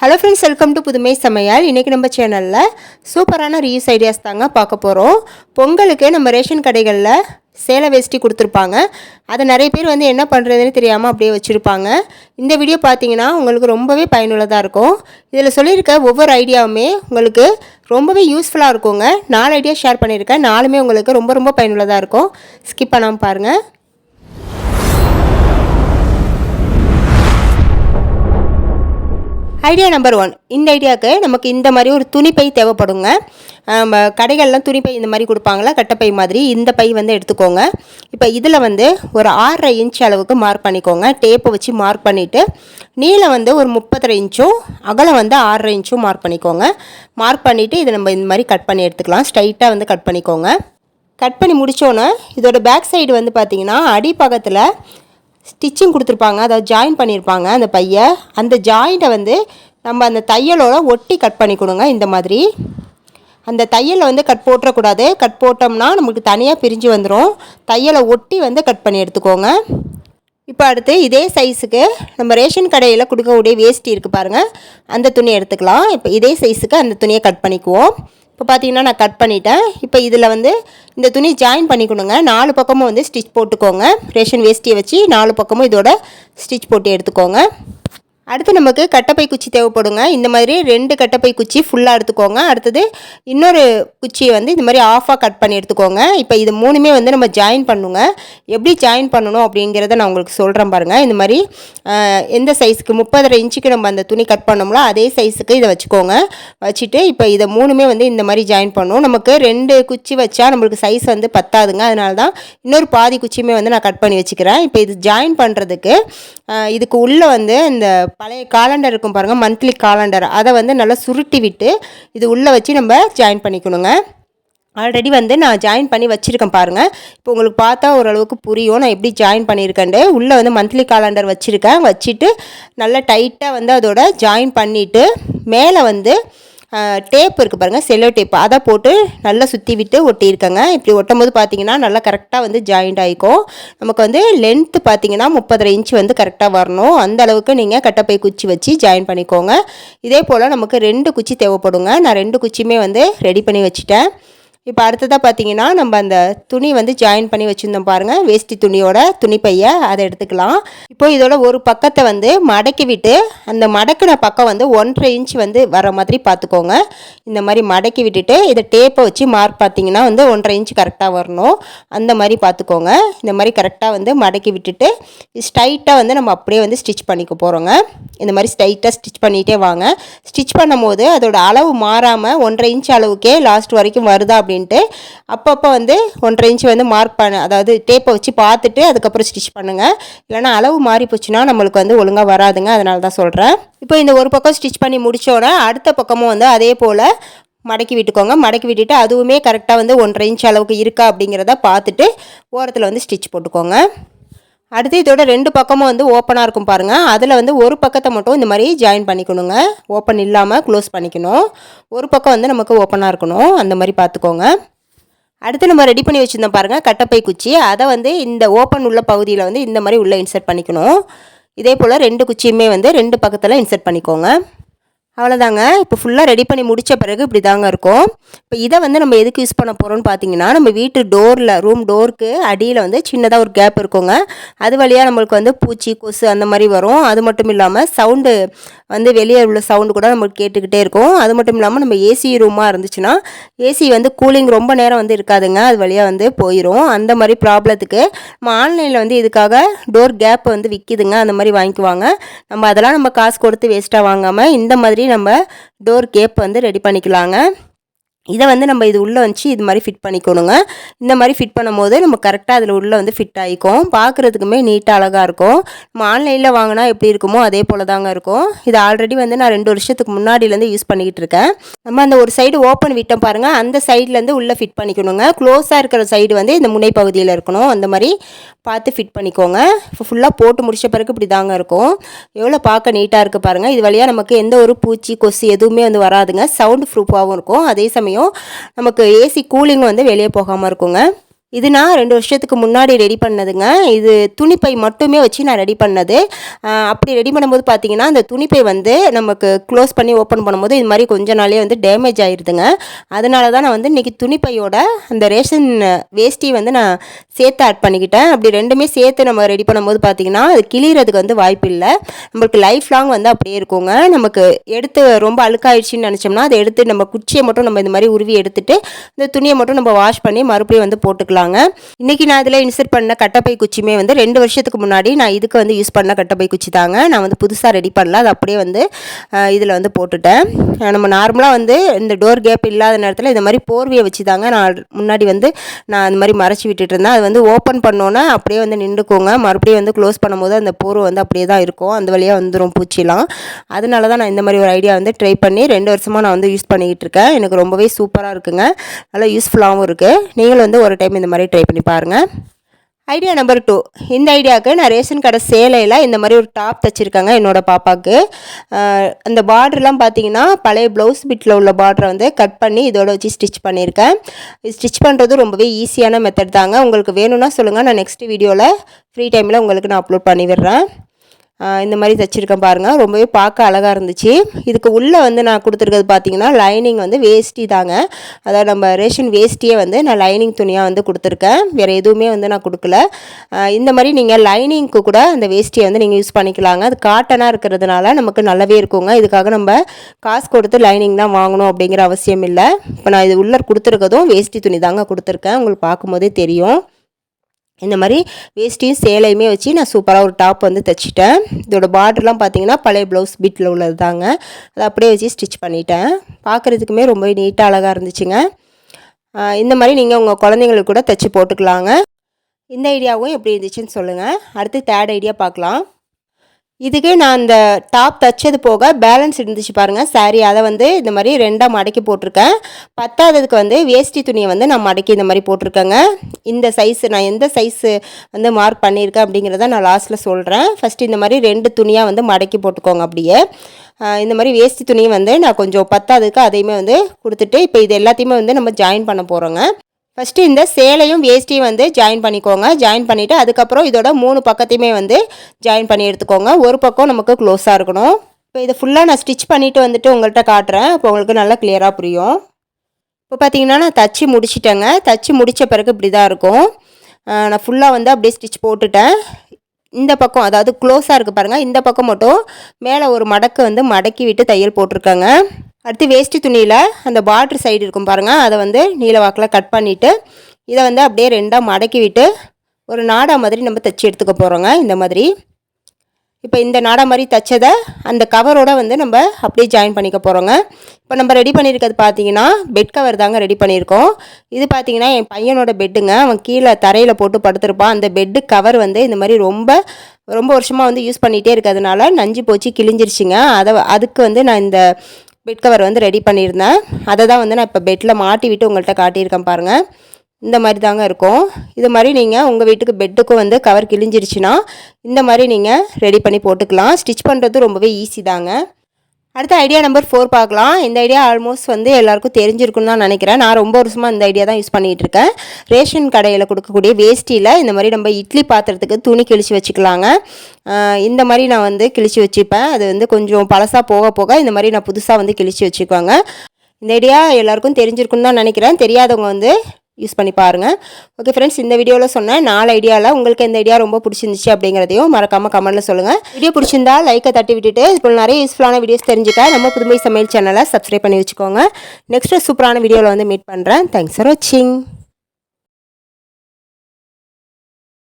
Hello friends, welcome to புதுமை சமையல். இன்றைக்கி நம்ம சேனலில் சூப்பரான ரீயூஸ் ஐடியாஸ் தாங்க பார்க்க போகிறோம். பொங்கலுக்கு நம்ம ரேஷன் கடைகளில் சேலை வேஷ்டி கொடுத்துருப்பாங்க. அதை நிறைய பேர் என்ன பண்ணுறதுன்னு தெரியாமல் அப்படியே வச்சுருப்பாங்க. இந்த வீடியோ பார்த்தீங்கன்னா உங்களுக்கு ரொம்பவே பயனுள்ளதாக இருக்கும். இதில் சொல்லியிருக்க ஒவ்வொரு ஐடியாவுமே உங்களுக்கு ரொம்பவே யூஸ்ஃபுல்லாக இருக்குங்க. 4 ஐடியா ஷேர் பண்ணியிருக்கேன். 4மே உங்களுக்கு ரொம்ப ரொம்ப பயனுள்ளதாக இருக்கும். ஸ்கிப் பண்ணாமல் பாருங்கள். Idea number 1. இந்த ஐடியாவுக்கு நமக்கு இந்த மாதிரி ஒரு துணிப்பை தேவைப்படுங்க. கடைகள்லாம் துணிப்பை இந்த மாதிரி கொடுப்பாங்களா, கட்டைப்பை மாதிரி. இந்த பை எடுத்துக்கோங்க. இப்போ இதில் ஒரு 6.5 இன்ச் அளவுக்கு மார்க் பண்ணிக்கோங்க. டேப்பை வச்சு மார்க் பண்ணிவிட்டு நீளம் ஒரு 32 இன்ச்சும் அகலம் 6.5 இன்ச்சும் மார்க் பண்ணிக்கோங்க. மார்க் பண்ணிவிட்டு இதை நம்ம இந்த மாதிரி கட் பண்ணி எடுத்துக்கலாம். ஸ்ட்ரைட்டாக கட் பண்ணிக்கோங்க. கட் பண்ணி முடித்தோன்னே இதோட பேக் சைடு பார்த்திங்கன்னா அடிப்பக்கத்தில் ஸ்டிச்சிங் கொடுத்துருப்பாங்க, அதாவது ஜாயின் பண்ணியிருப்பாங்க. அந்த பையை அந்த ஜாயிண்ட்டை நம்ம அந்த தையலோட ஒட்டி கட் பண்ணிக்கணுங்க. இந்த மாதிரி அந்த தையலை கட் போட்டுறக்கூடாது. கட் போட்டோம்னா நமக்கு தனியாக பிரிஞ்சு வந்துடும். தையலை ஒட்டி கட் பண்ணி எடுத்துக்கோங்க. இப்போ அடுத்து இதே சைஸுக்கு நம்ம ரேஷன் கடையில் கொடுக்கக்கூடிய வேஷ்டி இருக்குது பாருங்கள், அந்த துணியை எடுத்துக்கலாம். இப்போ இதே சைஸுக்கு அந்த துணியை கட் பண்ணிக்குவோம். இப்போ பார்த்தீங்கன்னா நான் கட் பண்ணிட்டேன். இப்போ இதில் இந்த துணி ஜாயின் பண்ணிக்கணுங்க. 4 பக்கமும் ஸ்டிச் போட்டுக்கோங்க. ரேஷன் வேஷ்டியை வச்சு 4 பக்கமும் இதோட ஸ்டிச் போட்டு எடுத்துக்கோங்க. அடுத்து நமக்கு கட்டைப்பை குச்சி தேவைப்படுங்க. இந்த மாதிரி 2 கட்டைப்பை குச்சி ஃபுல்லாக எடுத்துக்கோங்க. அடுத்தது இன்னொரு குச்சியை இந்த மாதிரி ஆஃபாக கட் பண்ணி எடுத்துக்கோங்க. இப்போ இது 3மே நம்ம ஜாயின் பண்ணுங்க. எப்படி ஜாயின் பண்ணணும் அப்படிங்கிறத நான் உங்களுக்கு சொல்கிறேன் பாருங்கள். இந்த மாதிரி எந்த சைஸுக்கு 30.5 இன்ச்சுக்கு நம்ம அந்த துணி கட் பண்ணோம்ல, அதே சைஸுக்கு இதை வச்சுக்கோங்க. வச்சுட்டு இப்போ இதை 3மே இந்த மாதிரி ஜாயின் பண்ணணும். நமக்கு 2 குச்சி வச்சா நம்மளுக்கு சைஸ் பத்தாதுங்க. அதனால தான் இன்னொரு பாதி குச்சியுமே நான் கட் பண்ணி வச்சுக்கிறேன். இப்போ இது ஜாயின் பண்ணுறதுக்கு இதுக்கு உள்ளே இந்த பழைய காலண்டர் இருக்கும் பாருங்கள், மந்த்லி காலண்டர், அதை நல்லா சுருட்டி விட்டு இது உள்ளே வச்சு நம்ம ஜாயின் பண்ணிக்கணுங்க. ஆல்ரெடி நான் ஜாயின் பண்ணி வச்சுருக்கேன் பாருங்கள். இப்போ உங்களுக்கு பார்த்தா ஓரளவுக்கு புரியும் நான் எப்படி ஜாயின் பண்ணியிருக்கேன்ட்டு. உள்ளே மந்த்லி காலண்டர் வச்சுருக்கேன். வச்சுட்டு நல்லா டைட்டாக அதோட ஜாயின் பண்ணிவிட்டு மேலே டேப் இருக்குது பாருங்கள், செல்லோ டேப், அதை போட்டு நல்லா சுற்றி விட்டு ஒட்டியிருக்கேங்க. இப்படி ஒட்டும் போது பார்த்தீங்கன்னா நல்லா கரெக்டாக ஜாயிண்ட் ஆகிக்கும். நமக்கு லென்த்து பார்த்தீங்கன்னா 30.5 இன்ச் கரெக்டாக வரணும். அந்த அளவுக்கு நீங்கள் கட்டைப்பை குச்சி வச்சு ஜாயின் பண்ணிக்கோங்க. இதே போல் நமக்கு 2 குச்சி தேவைப்படுங்க. நான் 2 குச்சியுமே ரெடி பண்ணி வச்சுட்டேன். இப்போ அடுத்ததாக பார்த்தீங்கன்னா நம்ம அந்த துணி ஜாயின் பண்ணி வச்சுருந்தோம் பாருங்கள், வேஷ்டி துணியோட துணிப்பையை அதை எடுத்துக்கலாம். இப்போ இதோட ஒரு பக்கத்தை மடக்கி விட்டு அந்த மடக்கின பக்கம் 1.5 இன்ச் வர மாதிரி பார்த்துக்கோங்க. இந்த மாதிரி மடக்கி விட்டுட்டு இதை டேப்பை வச்சு மார்க் பார்த்தீங்கன்னா 1.5 இன்ச் கரெக்டாக வரணும். அந்த மாதிரி பார்த்துக்கோங்க. இந்த மாதிரி கரெக்டாக மடக்கி விட்டுட்டு ஸ்ட்ரைட்டாக நம்ம அப்படியே ஸ்டிச் பண்ணிக்க போகிறோங்க. இந்த மாதிரி ஸ்ட்ரைட்டாக ஸ்டிச் பண்ணிகிட்டே வாங்க. ஸ்டிச் பண்ணும் போது அதோட அளவு மாறாமல் 1.5 இன்ச் அளவுக்கே லாஸ்ட் வரைக்கும் வருதா அப்படின்ட்டு அப்பப்போ 1.5 இன்ச் மார்க் பண்ண, அதாவது டேப்பை வச்சு பார்த்துட்டு அதுக்கப்புறம் ஸ்டிச் பண்ணுங்கள். இல்லைனா அளவு மாறி போச்சுன்னா நம்மளுக்கு ஒழுங்காக வராதுங்க. அதனால தான் சொல்கிறேன். இப்போ இந்த ஒரு பக்கம் ஸ்டிச் பண்ணி முடித்தோன்னே அடுத்த பக்கமும் அதே போல் மடக்கி விட்டுக்கோங்க. மடக்கி விட்டுட்டு அதுவுமே கரெக்டாக 1.5 இன்ச் அளவுக்கு இருக்கா அப்படிங்கிறத பார்த்துட்டு ஓரத்தில் ஸ்டிச் போட்டுக்கோங்க. அடுத்து இதோட 2 பக்கமும் ஓப்பனாக இருக்கும் பாருங்கள், அதில் ஒரு பக்கத்தை மட்டும் இந்த மாதிரி ஜாயின் பண்ணிக்கணுங்க. ஓப்பன் இல்லாமல் க்ளோஸ் பண்ணிக்கணும். ஒரு பக்கம் நமக்கு ஓப்பனாக இருக்கணும். அந்த மாதிரி பார்த்துக்கோங்க. அடுத்து நம்ம ரெடி பண்ணி வச்சுருந்தோம் பாருங்கள் கட்டைப்பை குச்சி, அதை இந்த ஓப்பன் உள்ள பகுதியில் இந்த மாதிரி உள்ளே இன்சர்ட் பண்ணிக்கணும். இதே போல் 2 குச்சியுமே 2 பக்கத்தில் இன்சர்ட் பண்ணிக்கோங்க. அவ்வளோதாங்க. இப்போ ஃபுல்லாக ரெடி பண்ணி முடித்த பிறகு இப்படி தாங்க இருக்கும். இப்போ இதை நம்ம எதுக்கு யூஸ் பண்ண போகிறோம்னு பார்த்தீங்கன்னா, நம்ம வீட்டு டோரில், ரூம் டோருக்கு அடியில் சின்னதாக ஒரு கேப் இருக்குங்க. அது வழியாக நம்மளுக்கு பூச்சி கொசு அந்த மாதிரி வரும். அது மட்டும் இல்லாமல் சவுண்டு வெளியே உள்ள சவுண்டு கூட நம்மளுக்கு கேட்டுக்கிட்டே இருக்கும். அது மட்டும் இல்லாமல் நம்ம ஏசி ரூமாக இருந்துச்சுன்னா ஏசி கூலிங் ரொம்ப நேரம் இருக்காதுங்க. அது வழியாக போயிடும். அந்த மாதிரி ப்ராப்ளத்துக்கு நம்ம ஆன்லைனில் இதுக்காக டோர் கேப் விற்கிதுங்க. அந்த மாதிரி வாங்கிக்குவாங்க. நம்ம அதெல்லாம் நம்ம காசு கொடுத்து வேஸ்ட்டாக வாங்காமல் இந்த மாதிரி நம்ம டோர் கேப் ரெடி பண்ணிக்கலாங்க. இதை நம்ம இது உள்ளே வச்சு இது மாதிரி ஃபிட் பண்ணிக்கணுங்க. இந்த மாதிரி ஃபிட் பண்ணும்போது நம்ம கரெக்டாக அதில் உள்ளே ஃபிட் ஆகிக்கும். பார்க்குறதுக்குமே நீட்டாக அழகாக இருக்கும். நம்ம ஆன்லைனில் வாங்கினா எப்படி இருக்குமோ அதே போல் தாங்க இருக்கும். இது ஆல்ரெடி நான் 2 வருஷத்துக்கு முன்னாடியிலேருந்து யூஸ் பண்ணிக்கிட்டு இருக்கேன். நம்ம அந்த ஒரு சைடு ஓப்பன் விட்டோம் பாருங்கள், அந்த சைட்லேருந்து உள்ளே ஃபிட் பண்ணிக்கணுங்க. க்ளோஸாக இருக்கிற சைடு இந்த முனை பகுதியில் இருக்கணும். அந்த மாதிரி பார்த்து ஃபிட் பண்ணிக்கோங்க. இப்போ ஃபுல்லாக போட்டு முடித்த பிறகு இப்படி தாங்க இருக்கும். எவ்வளோ பார்க்க நீட்டாக இருக்குது பாருங்கள். இது வழியாக நமக்கு எந்த ஒரு பூச்சி கொசு எதுவுமே வராதுங்க. சவுண்ட் ப்ரூஃபாகவும் இருக்கும். அதே சமயம் நமக்கு ஏசி கூலிங் வெளியே போகாமல் இருக்குங்க. இது நான் 2 வருஷத்துக்கு முன்னாடி ரெடி பண்ணதுங்க. இது துணிப்பை மட்டுமே வச்சு நான் ரெடி பண்ணது. அப்படி ரெடி பண்ணும்போது பார்த்தீங்கன்னா, அந்த துணிப்பை வந்து நமக்கு க்ளோஸ் பண்ணி ஓப்பன் பண்ணும்போது இது மாதிரி கொஞ்ச நாள்லயே வந்து டேமேஜ் ஆயிருதுங்க. அதனால தான் நான் வந்து இன்றைக்கி துணிப்பையோட அந்த ரேஷன் வேஷ்டி வந்து நான் சேர்த்து ஆட் பண்ணிக்கிட்டேன். அப்படி ரெண்டுமே சேர்த்து நம்ம ரெடி பண்ணும்போது பார்த்தீங்கன்னா, அது கிழியறதுக்கு வந்து வாய்ப்பு இல்லை. நம்மளுக்கு லைஃப் லாங் வந்து அப்படியே இருக்குங்க. நமக்கு எடுத்து ரொம்ப அழுக்காயிடுச்சின்னு நினச்சோம்னா, அதை எடுத்து நம்ம குச்சியை மட்டும் நம்ம இந்த மாதிரி உருவி எடுத்துட்டு, இந்த துணியை மட்டும் நம்ம வாஷ் பண்ணி மறுபடியும் வந்து போட்டுக்கலாம். இன்னைக்கு நான் இதில் இன்சர்ட் பண்ண கட்டப்பை குச்சியுமே வந்து 2 வருஷத்துக்கு முன்னாடி நான் இதுக்கு வந்து யூஸ் பண்ண கட்டப்பை குச்சி தாங்க. நான் வந்து புதுசாக ரெடி பண்ணல, அது அப்படியே வந்து இதில் வந்து போட்டுட்டேன். நம்ம நார்மலாக வந்து இந்த டோர் கேப் இல்லாத நேரத்தில் இந்த மாதிரி போர்வையை வச்சு தாங்க நான் முன்னாடி வந்து நான் அந்த மாதிரி மறைச்சி விட்டுட்டு இருந்தேன். அது வந்து ஓப்பன் பண்ணோன்னே அப்படியே வந்து நின்றுக்கோங்க. மறுபடியும் வந்து க்ளோஸ் பண்ணும்போது அந்த போர்வை வந்து அப்படியே தான் இருக்கும், அந்த வழியாக வந்துடும் பூச்சிலாம். அதனால தான் நான் இந்த மாதிரி ஒரு ஐடியா வந்து ட்ரை பண்ணி 2 வருஷமாக நான் வந்து யூஸ் பண்ணிக்கிட்டு இருக்கேன். எனக்கு ரொம்பவே சூப்பராக இருக்குங்க, நல்லா யூஸ்ஃபுல்லாகவும் இருக்குது. நீங்களும் வந்து ஒரு டைம் இந்த மாதிரி ட்ரை பண்ணி பாருங்கள். ஐடியா நம்பர் 2, இந்த ஐடியாவுக்கு நான் ரேஷன் கடை சேலையில் இந்த மாதிரி ஒரு டாப் தைச்சிருக்கேங்க என்னோடய பாப்பாவுக்கு. அந்த பார்டர்லாம் பார்த்தீங்கன்னா பழைய ப்ளவுஸ் பிட்டில் உள்ள பார்டரை வந்து கட் பண்ணி இதோட வச்சு ஸ்டிச் பண்ணியிருக்கேன். ஸ்டிச் பண்ணுறது ரொம்பவே ஈஸியான மெத்தட் தாங்க. உங்களுக்கு வேணும்னா சொல்லுங்கள், நான் நெக்ஸ்ட் வீடியோவில் ஃப்ரீ டைமில் உங்களுக்கு நான் அப்லோட் பண்ணி விடுறேன். இந்த மாதிரி தைச்சிருக்கேன் பாருங்கள், ரொம்பவே பார்க்க அழகாக இருந்துச்சு. இதுக்கு உள்ளே வந்து நான் கொடுத்துருக்கிறது பார்த்தீங்கன்னா லைனிங் வந்து வேஷ்டி தாங்க. அதாவது நம்ம ரேஷன் வேஷ்டியே வந்து நான் லைனிங் துணியாக வந்து கொடுத்துருக்கேன், வேறு எதுவுமே வந்து நான் கொடுக்கல. இந்த மாதிரி நீங்கள் லைனிங்க்கு கூட அந்த வேஷ்டியை வந்து நீங்கள் யூஸ் பண்ணிக்கலாங்க. அது காட்டனாக இருக்கிறதுனால நமக்கு நல்லாவே இருக்குங்க. இதுக்காக நம்ம காசு கொடுத்து லைனிங் தான் வாங்கணும் அப்படிங்கிற அவசியம் இல்லை. இப்போ நான் இது உள்ளே கொடுத்துருக்கதும் வேஷ்டி துணி தாங்க கொடுத்துருக்கேன், உங்களுக்கு பார்க்கும்போதே தெரியும். இந்த மாதிரி வேஷ்டியும் சேலையுமே வச்சு நான் சூப்பராக ஒரு டாப் வந்து தைச்சிட்டேன். இதோட பார்டர்லாம் பார்த்தீங்கன்னா பழைய ப்ளவுஸ் பிட்டில் உள்ளது தாங்க, அதை அப்படியே வச்சு ஸ்டிச் பண்ணிட்டேன். பார்க்குறதுக்குமே ரொம்ப நீட்டாக அழகாக இருந்துச்சுங்க. இந்த மாதிரி நீங்கள் உங்கள் குழந்தைங்களுக்கு கூட தைச்சி போட்டுக்கலாங்க. இந்த ஐடியாவும் எப்படி இருந்துச்சுன்னு சொல்லுங்கள். அடுத்து 3rd ஐடியா பார்க்கலாம். இதுக்கு நான் அந்த டாப் தைச்சது போக பேலன்ஸ் இருந்துச்சு பாருங்கள் சாரீ, அதை வந்து இந்த மாதிரி 2ஆக மடக்கி போட்டிருக்கேன். 10ஆவதுக்கு வந்து வேஷ்டி துணியை வந்து நான் மடக்கி இந்த மாதிரி போட்டிருக்கேங்க. இந்த சைஸு நான் எந்த சைஸு வந்து மார்க் பண்ணியிருக்கேன் அப்படிங்கிறத நான் லாஸ்ட்டில் சொல்கிறேன். ஃபஸ்ட்டு இந்த மாதிரி 2 துணியாக வந்து மடக்கி போட்டுக்கோங்க. அப்படியே இந்த மாதிரி வேஷ்டி துணியை வந்து நான் கொஞ்சம் 10ஆவதுக்கு அதையுமே வந்து கொடுத்துட்டு இப்போ இது எல்லாத்தையுமே வந்து நம்ம ஜாயின் பண்ண போகிறோங்க. ஃபஸ்ட்டு இந்த சேலையும் வேஷ்டியும் வந்து ஜாயின் பண்ணிக்கோங்க. ஜாயின் பண்ணிவிட்டு அதுக்கப்புறம் இதோட 3 பக்கத்தையுமே வந்து ஜாயின் பண்ணி எடுத்துக்கோங்க. ஒரு பக்கம் நமக்கு க்ளோஸாக இருக்கணும். இப்போ இதை ஃபுல்லாக நான் ஸ்டிச் பண்ணிவிட்டு வந்துட்டு உங்கள்கிட்ட காட்டுறேன், இப்போ உங்களுக்கு நல்லா கிளியராக புரியும். இப்போ பார்த்தீங்கன்னா நான் தச்சு முடிச்சிட்டேங்க. தச்சு முடித்த பிறகு இப்படி தான் இருக்கும். நான் ஃபுல்லாக வந்து அப்படியே ஸ்டிச் போட்டுட்டேன். இந்த பக்கம் அதாவது க்ளோஸாக இருக்குது பாருங்கள், இந்த பக்கம் மட்டும் மேலே ஒரு மடக்கு வந்து மடக்கி விட்டு தையல் போட்டிருக்கேங்க. அடுத்து வேஷ்டி துணியில் அந்த பார்டர் சைடு இருக்கும் பாருங்கள், அதை வந்து நீல வாக்கில் கட் பண்ணிவிட்டு இதை வந்து அப்படியே 2ஆக மடக்கி விட்டு ஒரு நாடா மாதிரி நம்ம தைச்சி எடுத்துக்க போகிறோங்க. இந்த மாதிரி இப்போ இந்த நாடா மாதிரி தைச்சதை அந்த கவரோடு வந்து நம்ம அப்படியே ஜாயின் பண்ணிக்க போகிறோங்க. இப்போ நம்ம ரெடி பண்ணியிருக்கிறது பார்த்தீங்கன்னா பெட் கவர் தாங்க ரெடி பண்ணியிருக்கோம். இது பார்த்தீங்கன்னா என் பையனோட பெட்டுங்க, அவன் கீழே தரையில் போட்டு படுத்துருப்பான். அந்த பெட்டு கவர் வந்து இந்த மாதிரி ரொம்ப வருஷமாக வந்து யூஸ் பண்ணிகிட்டே இருக்கிறதுனால நஞ்சு போச்சு, கிழிஞ்சிருச்சுங்க. அதுக்கு வந்து நான் இந்த பெட் கவர் வந்து ரெடி பண்ணியிருந்தேன். அதை தான் வந்து நான் இப்போ பெட்டில் மாட்டி விட்டு உங்கள்கிட்ட காட்டியிருக்கேன் பாருங்கள். இந்த மாதிரி தாங்க இருக்கும். இது மாதிரி நீங்கள் உங்கள் வீட்டுக்கு பெட்டுக்கும் வந்து கவர் கிழிஞ்சிருச்சுன்னா இந்த மாதிரி நீங்கள் ரெடி பண்ணி போட்டுக்கலாம். ஸ்டிச் பண்ணுறது ரொம்பவே ஈஸி தாங்க. அடுத்த ஐடியா நம்பர் 4 பார்க்கலாம். இந்த ஐடியா ஆல்மோஸ்ட் வந்து எல்லாருக்கும் தெரிஞ்சிருக்குன்னு தான் நினைக்கிறேன். நான் ரொம்ப வருஷமாக இந்த ஐடியா தான் யூஸ் பண்ணிகிட்டு இருக்கேன். ரேஷன் கடையில் கொடுக்கக்கூடிய வேஷ்டியில் இந்த மாதிரி நம்ம இட்லி பாத்திரத்துக்கு துணி கிழிச்சு வச்சுக்கலாங்க. இந்த மாதிரி நான் வந்து கிழிச்சு வச்சுப்பேன். அது வந்து கொஞ்சம் பழசாக போக போக இந்த மாதிரி நான் புதுசாக வந்து கிழிச்சு வச்சுக்குவாங்க. இந்த ஐடியா எல்லாருக்கும் தெரிஞ்சிருக்குன்னு தான் நினைக்கிறேன். தெரியாதவங்க வந்து யூஸ் பண்ணி பாருங்கள். ஓகே ஃப்ரெண்ட்ஸ், இந்த வீடியோவில் சொன்னேன் 4 ஐடியாவில் உங்களுக்கு எந்த ஐடியா ரொம்ப பிடிச்சிருந்துச்சு அப்படிங்கிறதையும் மறக்காமல் கமெண்ட்டில் சொல்லுங்கள். வீடியோ பிடிச்சிருந்தா லைக்கை தட்டி விட்டுட்டு இப்போ நிறைய யூஸ்ஃபுல்லான வீடியோஸ் தெரிஞ்சுக்க நம்ம புதுமை சமையல் சேனலை சப்ஸ்கிரைப் பண்ணி வச்சுக்கோங்க. நெக்ஸ்ட்டு சூப்பரான வீடியோவில் வந்து மீட் பண்ணுறேன். தேங்க்ஸ் ஃபார் வாட்சிங்.